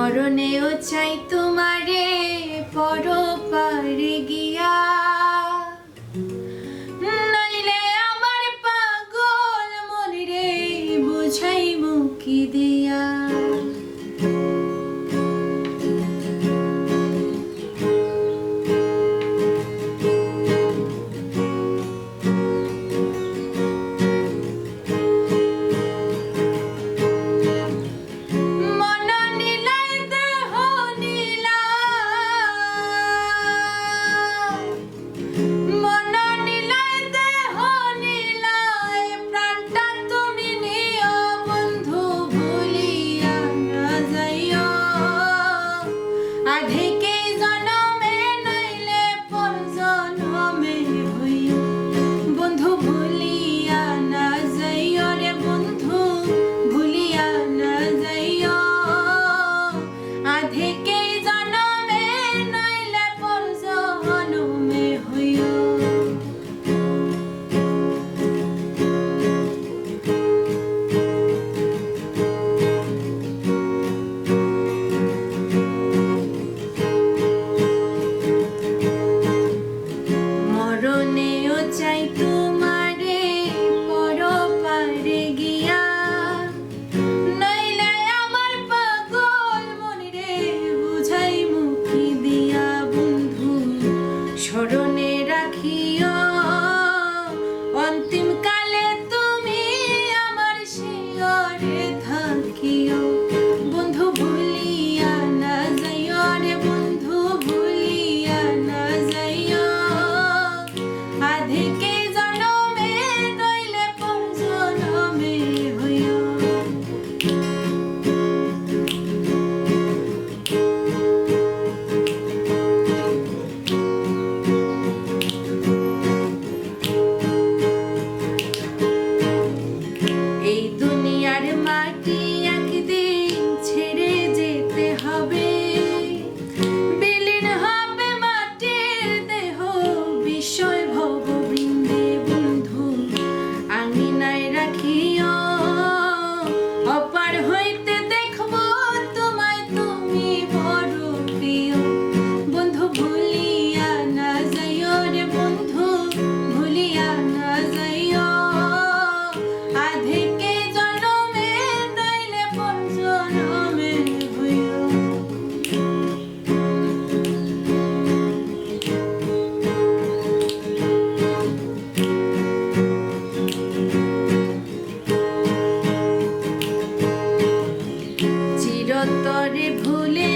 মরণেও চাই তোমারে পরপারে গিয়া, নইলে আমার পাগল মনরে বুঝাইমু কি দিয়া। মরণেও চাই তোমারে পরপারে গিয়া, নইলে আমার পাগল মনরে বুঝাইমু কি দিয়া। বন্ধু স্মরণে রাখিও অন্তিম কালে তুমি আমার শিয়রে থাকিও। বন্ধু ভুলিয়া না যাইও রে বন্ধু, ভুলিয়া না যাইও। আধেকে জনমে নইলে পর জনমে হইও। এই দুনিয়ার মাটি একদিন ছেড়ে যেতে হবে, বিলীন হবে মাটির দেহ বিষয় ভববৃন্দে। বন্ধু আঙিনায় রাখিও অপার হইতে দেখব তোমায়, তুমি বড় প্রিয়। বন্ধু ভুলিয়া না যাইও রে বন্ধু, ভুলিয়া না যাইও। আধেকে জনমে নইলে পর জনমে হইও। চিরতরে ভুলে